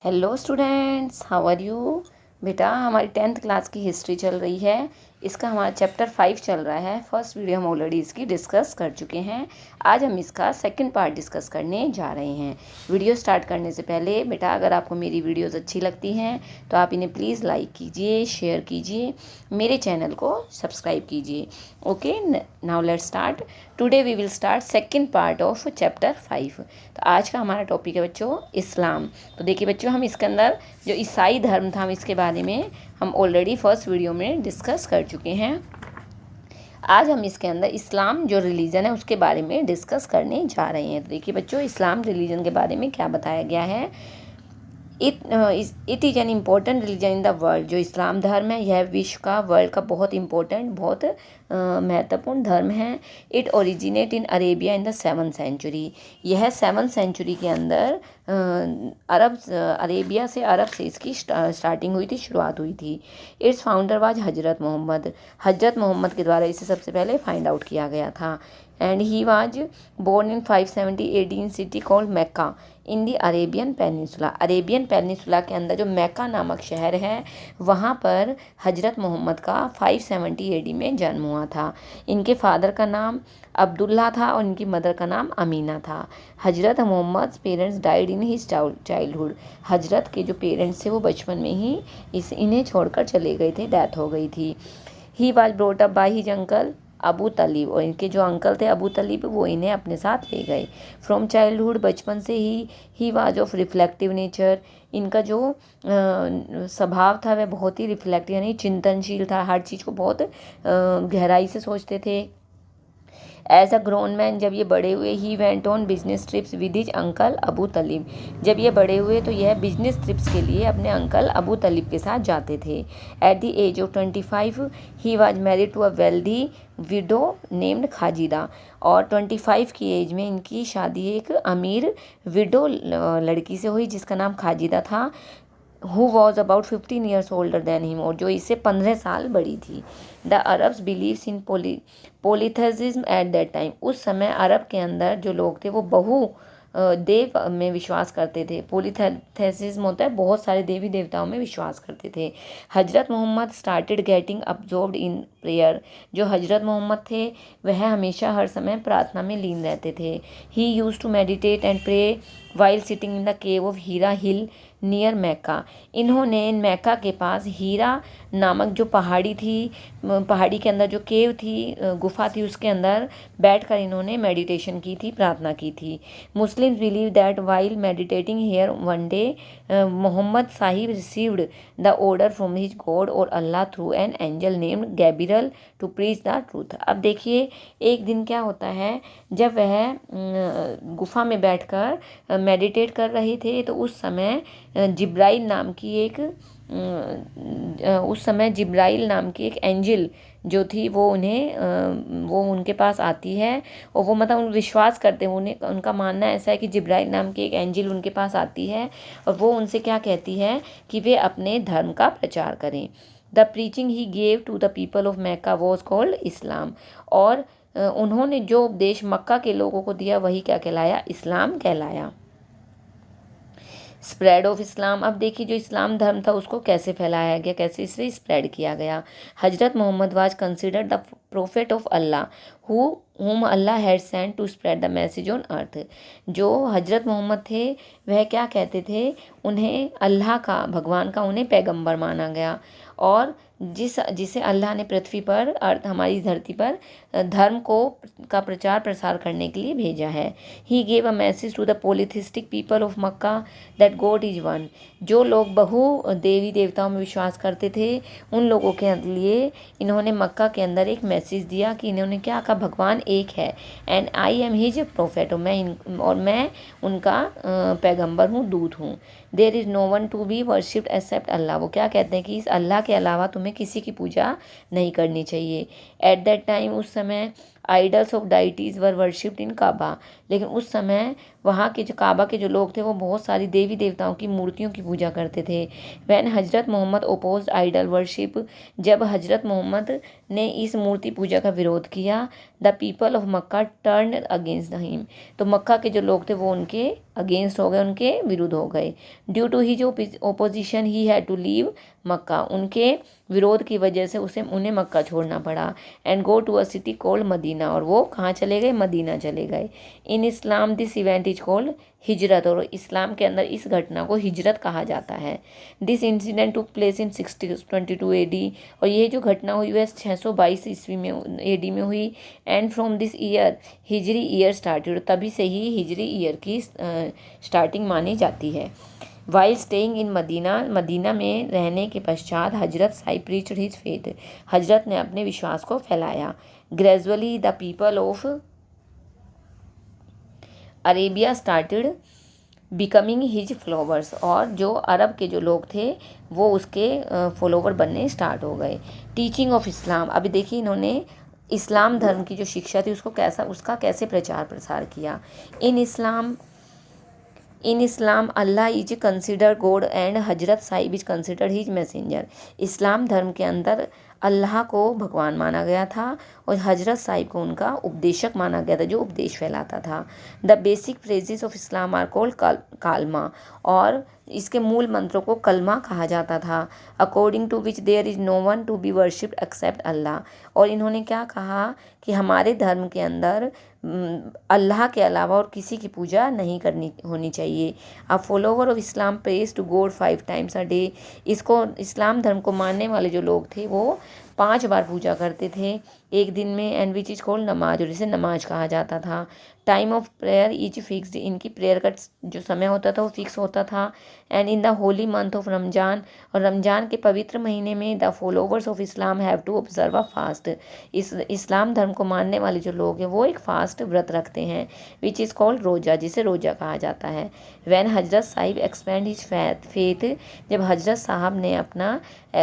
Hello students, how are you. बेटा, हमारी 10th class की हिस्ट्री चल रही है। इसका हमारा चैप्टर 5 चल रहा है। फर्स्ट वीडियो हम ऑलरेडी इसकी डिस्कस कर चुके हैं। आज हम इसका सेकंड पार्ट डिस्कस करने जा रहे हैं। वीडियो स्टार्ट करने से पहले बेटा, अगर आपको मेरी वीडियोस अच्छी लगती हैं तो आप इन्हें प्लीज़ लाइक कीजिए, शेयर कीजिए, मेरे चैनल को सब्सक्राइब कीजिए। Okay, now let's start. Today we will start second part of chapter 5। तो आज का हमारा टॉपिक है बच्चों इस्लाम। तो देखिए बच्चों, हम इसके अंदर जो ईसाई धर्म था, हम इसके बारे में हम ऑलरेडी फर्स्ट वीडियो में डिस्कस कर चुके हैं। आज हम इसके अंदर इस्लाम जो रिलीजन है उसके बारे में डिस्कस करने जा रहे हैं। तो देखिए बच्चों, इस्लाम रिलीजन के बारे में क्या बताया गया है। It is an important religion in the world. जो इस्लाम धर्म है यह विश्व का, वर्ल्ड का बहुत इम्पोर्टेंट, बहुत महत्वपूर्ण धर्म है। It originate in Arabia in the 7th century. यह 7th सेंचुरी के अंदर अरेबिया से, अरब से इसकी स्टार्टिंग हुई थी, शुरुआत हुई थी। इट्स फाउंडर वाज हजरत मोहम्मद। हजरत मोहम्मद के द्वारा इसे सबसे पहले फाइंड आउट किया गया था। And he was born in 570 AD in city called Mecca in the Arabian peninsula. Arabian peninsula के अंदर जो मैक्का नामक शहर है वहाँ पर हजरत मोहम्मद का 570 AD में जन्म हुआ था। इनके फादर का नाम अब्दुल्ला था और इनकी मदर का नाम अमीना था। Hazrat Muhammad parents died in his childhood. Hazrat के जो पेरेंट्स थे वो बचपन में ही इन्हें छोड़कर चले गए थे, डेथ हो गई थी। He was brought up by his uncle Abu Talib, और इनके जो अंकल थे अबू तलीब वो इन्हें अपने साथ ले गए। फ्रॉम चाइल्डहुड, बचपन से he was of reflective nature. इनका जो स्वभाव था वह बहुत ही रिफ्लेक्टिव यानी चिंतनशील था, हर चीज़ को बहुत गहराई से सोचते थे। एज अ ग्रोन मैन, जब ये बड़े हुए, he went on business trips with his uncle Abu Talib. जब ये बड़े हुए तो यह बिजनेस ट्रिप्स के लिए अपने अंकल अबू तलीब के साथ जाते थे। At the age of 25 he was married to a wealthy widow named खाजिदा। और 25 की एज में इनकी शादी एक अमीर विडो लड़की से हुई जिसका नाम खाजिदा था। Who was about 15 years older than him, और जो इससे 15 साल बड़ी थी। The Arabs believes in polytheism at that time. उस समय अरब के अंदर जो लोग थे वो देव में विश्वास करते थे। पोलीथेइज्म होता है बहुत सारे देवी देवताओं में विश्वास करते थे। Hazrat Muhammad started getting absorbed in prayer. जो हजरत मोहम्मद थे वह हमेशा हर समय प्रार्थना में लीन रहते थे। He used to meditate and pray while sitting in the cave of Hira hill near Mecca. इन्होंने मैक्का के पास हीरा नामक जो पहाड़ी थी, पहाड़ी के अंदर जो केव थी, गुफा थी, उसके अंदर बैठकर इन्होंने मेडिटेशन की थी, प्रार्थना की थी। Muslims believe that while meditating here one day Mohammed Sahib received the order from his God or Allah through an angel named Gabriel to preach the truth. अब देखिए, एक दिन क्या होता है, जब वह गुफा में बैठकर मेडिटेट कर रहे थे तो उस समय जिब्राइल नाम की एक एंजल जो थी वो उनके पास आती है। और वो मतलब विश्वास करते हैं, उन्हें उनका मानना ऐसा है कि जिब्राइल नाम की एक एंजल उनके पास आती है और वो उनसे क्या कहती है कि वे अपने धर्म का प्रचार करें। The preaching he gave to the people of Mecca was called Islam. और उन्होंने जो उपदेश मक्का के लोगों को दिया वही क्या कहलाया, इस्लाम कहलाया। Spread of Islam. अब देखिए, जो इस्लाम धर्म था उसको कैसे फैलाया गया, कैसे इसे स्प्रेड किया गया। Hazrat Muhammad was considered the prophet of Allah whom Allah had sent to spread the message on earth। जो हजरत मोहम्मद थे वह क्या कहते थे, उन्हें अल्लाह का, भगवान का उन्हें पैगंबर माना गया और जिसे अल्लाह ने पृथ्वी पर, हमारी धरती पर धर्म का प्रचार प्रसार करने के लिए भेजा है। He gave a message to the polytheistic people of Mecca that God is one. जो लोग देवी देवताओं में विश्वास करते थे उन लोगों के लिए इन्होंने मक्का के अंदर एक मैसेज दिया कि इन्होंने क्या कहा, भगवान एक है and I am his prophet, और मैं उनका पैगंबर हूँ, दूत हूँ। There is no one to be worshipped except Allah. वो क्या कहते हैं कि इस अल्लाह के अलावा तुम्हें किसी की पूजा नहीं करनी चाहिए। एट दैट टाइम, उस समय idols of deities were worshipped in Kaaba. लेकिन उस समय वहाँ के जो काबा के जो लोग थे वो बहुत सारी देवी देवताओं की मूर्तियों की पूजा करते थे। वैन हजरत मोहम्मद ओपोज आइडल वर्शिप, जब हजरत मोहम्मद ने इस मूर्ति पूजा का विरोध किया, the people of Mecca turn against him, तो मक्का के जो लोग थे वो उनके अगेंस्ट हो गए, उनके विरुद्ध हो गए। Due to his opposition he had to leave Mecca, उनके विरोध की वजह से उन्हें मक्का छोड़ना पड़ा। And go to a city called Medina, और वो कहाँ चले गए, मदीना चले गए। In Islam this event is called Hijrat, और इस्लाम के अंदर इस घटना को हिजरत कहा जाता है। This incident took place in 622 AD, और ये जो घटना हुई वह 622 ईस्वी में AD में हुई। And from this year Hijri year started, तभी से ही हिजरी ईयर की स्टार्टिंग मानी जाती है। While staying in Medina, Medina में रहने के पश्चात हजरत साहिब प्रीच्ड हिज फेथ, हजरत ने अपने विश्वास को फैलाया। Gradually the people of Arabia started becoming his followers, और जो अरब के जो लोग थे वो उसके फॉलोवर बनने स्टार्ट हो गए। टीचिंग ऑफ इस्लाम, अभी देखिए इन्होंने इस्लाम धर्म की जो शिक्षा थी उसका कैसे प्रचार प्रसार किया। In Islam Allah is consider God and Hazrat Sahib is consider his messenger, Islam धर्म के अंदर अल्लाह को भगवान माना गया था और हजरत साहिब को उनका उपदेशक माना गया था, जो उपदेश फैलाता था। The basic phrases of Islam are called Kalma, और इसके मूल मंत्रों को कलमा कहा जाता था। According to which there is no one to be worshipped except Allah, और इन्होंने क्या कहा कि हमारे धर्म के अंदर अल्लाह के अलावा और किसी की पूजा नहीं करनी होनी चाहिए। A follower of Islam prays to God 5 times a day, इसको इस्लाम धर्म को मानने वाले जो लोग थे वो 5 बार पूजा करते थे एक दिन में। एंड विच इज़ कॉल्ड नमाज, और इसे नमाज कहा जाता था। Time of prayer is fixed, इनकी प्रेयर का जो समय होता था वो फिक्स होता था। And in the holy month of Ramzan, और रमजान के पवित्र महीने में the followers of Islam have to observe a fast, इस इस्लाम धर्म को मानने वाले जो लोग हैं वो एक फास्ट व्रत रखते हैं, विच इज़ कॉल्ड रोज़ा, जिसे रोज़ा कहा जाता है। वैन हजरत साहिब एक्सपेंड हिज फेथ, जब हजरत साहब ने अपना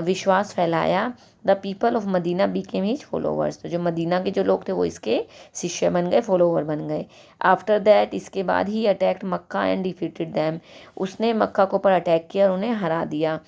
विश्वास फैलाया, the people of Medina became his followers, तो जो मदीना के जो लोग थे वो इसके शिष्य बन गए, फॉलोवर बन गए। आफ्टर दैट, इसके बाद he attacked Mecca and defeated them, उसने मक्का के ऊपर अटैक किया और उन्हें हरा दिया।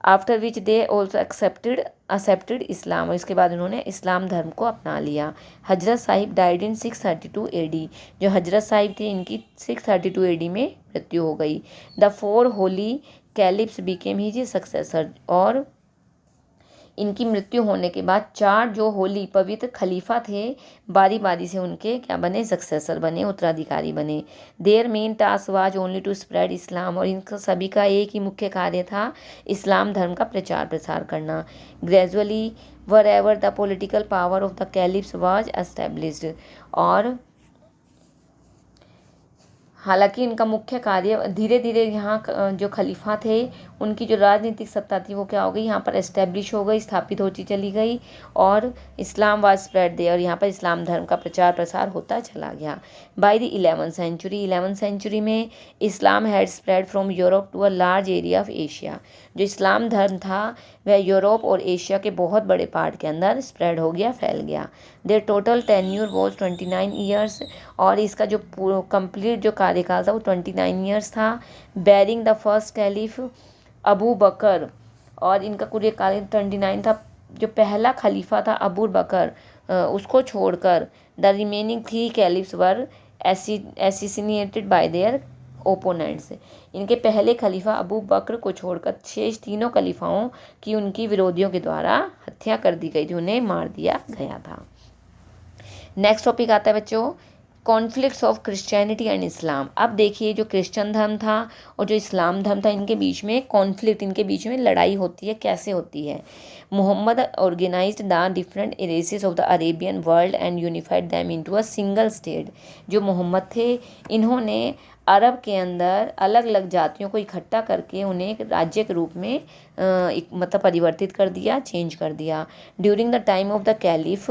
After which they also accepted Islam, और इसके बाद उन्होंने इस्लाम धर्म को अपना लिया। हजरत साहिब डाइड इन 632 AD, जो हजरत साहिब थे इनकी 632 AD में मृत्यु हो गई। The 4 holy caliphs became his successor, और इनकी मृत्यु होने के बाद 4 जो होली पवित्र खलीफा थे बारी बारी से उनके क्या बने, सक्सेसर बने, उत्तराधिकारी बने। Their main task was only to spread Islam, और इनका सभी का एक ही मुख्य कार्य था इस्लाम धर्म का प्रचार प्रसार करना। Gradually wherever the political power of the caliphs was established, और हालांकि इनका मुख्य कार्य धीरे धीरे यहाँ जो खलीफा थे उनकी जो राजनीतिक सत्ता थी वो क्या हो गई, यहाँ पर एस्टेब्लिश हो गई, स्थापित होती चली गई, और इस्लाम वाज स्प्रेड दे, और यहाँ पर इस्लाम धर्म का प्रचार प्रसार होता चला गया। By the 11th century, 11th century में Islam had spread from Europe to a large area of Asia, जो इस्लाम धर्म था वह यूरोप और एशिया के बहुत बड़े पार्ट के अंदर स्प्रेड हो गया, फैल गया। Their total tenure was 29 years, और इसका जो कंप्लीट जो कार्यकाल था वो 29 ईयर्स था। Barring the first caliph Abu Bakr, और इनका कुल काल 29 था। जो पहला खलीफा था अबू बकर, उसको छोड़कर the remaining 3 caliphs were assassinated by their opponents, इनके पहले खलीफा अबू बकर को छोड़कर शेष तीनों खलीफाओं की उनकी विरोधियों के द्वारा हत्या कर दी गई थी, उन्हें मार दिया गया था। नेक्स्ट टॉपिक आता है बच्चों, conflicts of Christianity and Islam. अब देखिए जो क्रिश्चियन धर्म था और जो इस्लाम धर्म था इनके बीच में कॉन्फ्लिक्ट, इनके बीच में लड़ाई होती है, कैसे होती है। Muhammad organised the different races of the Arabian world and unified them into a single state, जो मोहम्मद थे इन्होंने अरब के अंदर अलग अलग जातियों को इकट्ठा करके उन्हें एक राज्य के रूप में मतलब परिवर्तित कर दिया, चेंज कर दिया। During the time of the caliph,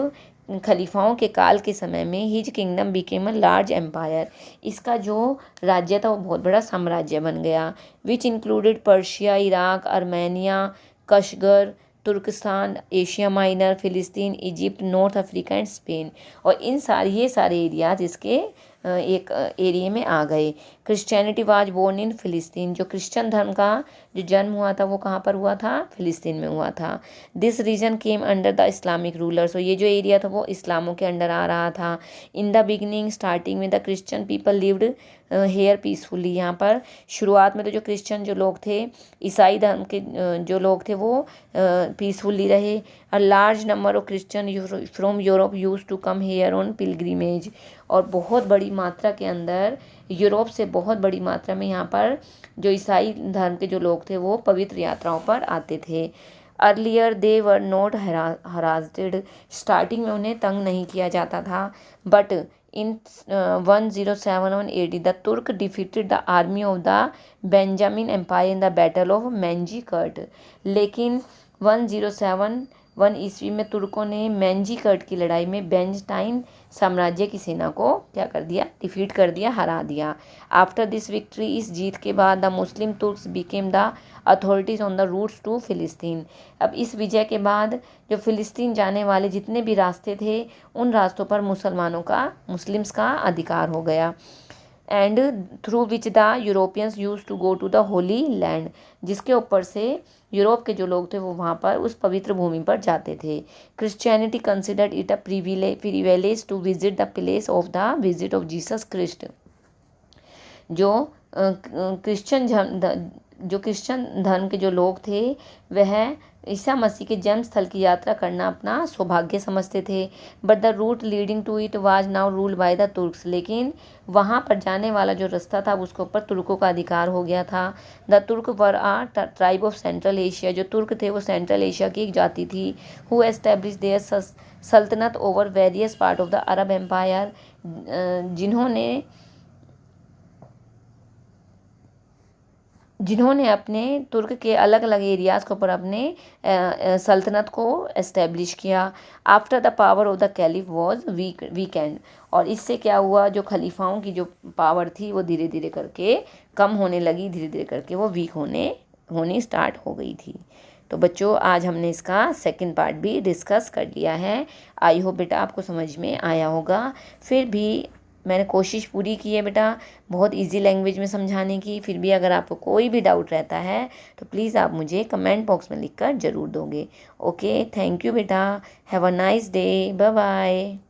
खलीफाओं के काल के समय में his kingdom became a large empire, इसका जो राज्य था वो बहुत बड़ा साम्राज्य बन गया। Which included Persia, Iraq, Armenia, Kashgar, Turkestan, Asia Minor, Palestine, Egypt, North Africa and Spain, और इन सारे ये सारे एरियाज इसके एक एरिया में आ गए। क्रिश्चियनिटी वाज बोर्न इन फिलिस्तीन, जो क्रिश्चियन धर्म का जो जन्म हुआ था वो कहाँ पर हुआ था, फिलिस्तीन में हुआ था। This region came under the Islamic ruler, so ये जो एरिया था वो इस्लामों के अंडर आ रहा था। इन द बिगनिंग स्टार्टिंग में the Christian people lived hair peacefully, यहाँ पर शुरुआत में तो जो क्रिश्चियन जो लोग थे, ईसाई धर्म के जो लोग थे वो पीसफुली रहे। A large number of Christian from Europe use to come here on pilgrimage, और बहुत बड़ी मात्रा के अंदर यूरोप से बहुत बड़ी मात्रा में यहाँ पर जो ईसाई धर्म के जो लोग थे वो पवित्र यात्राओं पर आते थे। Earlier they were not harassed, starting में उन्हें तंग नहीं किया जाता था। But in 1071 AD the Turk defeated the army of the Byzantine empire in the battle of Manzikert, लेकिन 1071 ईस्वी में तुर्कों ने मैंजीकर्ट की लड़ाई में बेंजटाइन साम्राज्य की सेना को क्या कर दिया, डिफीट कर दिया, हरा दिया। आफ्टर दिस विक्ट्री, इस जीत के बाद the Muslim Turks became the authorities on the routes to Palestine, अब इस विजय के बाद जो फिलिस्तीन जाने वाले जितने भी रास्ते थे उन रास्तों पर मुस्लिम्स का अधिकार हो गया। And through which the Europeans use to go to the holy land, जिसके ऊपर से यूरोप के जो लोग थे वो वहाँ पर उस पवित्र भूमि पर जाते थे। Christianity considered it a privilege to visit the place of the visit of Jesus Christ, जो क्रिश्चियन धर्म के जो लोग थे वह ईसा मसीह के जन्म स्थल की यात्रा करना अपना सौभाग्य समझते थे। But the route leading to it was now ruled by the Turks, लेकिन वहाँ पर जाने वाला जो रास्ता था उसके ऊपर तुर्कों का अधिकार हो गया था। द तुर्क वर आ ट्राइब ऑफ सेंट्रल एशिया, जो तुर्क थे वो सेंट्रल एशिया की एक जाति थी। Who establish their sultanate over various part of the Arab empire, जिन्होंने अपने तुर्क के अलग अलग एरियाज़ के ऊपर अपने सल्तनत को एस्टेब्लिश किया। After the power of the caliph was weekend, और इससे क्या हुआ, जो खलीफाओं की जो पावर थी वो धीरे धीरे करके कम होने लगी, धीरे धीरे करके वो वीक होने स्टार्ट हो गई थी। तो बच्चों आज हमने इसका सेकंड पार्ट भी डिस्कस कर लिया है। आई होप बेटा आपको समझ में आया होगा। फिर भी मैंने कोशिश पूरी की है बेटा बहुत इजी लैंग्वेज में समझाने की। फिर भी अगर आपको कोई भी डाउट रहता है तो प्लीज़ आप मुझे कमेंट बॉक्स में लिखकर ज़रूर दोगे। ओके, थैंक यू बेटा, have a nice day, bye bye.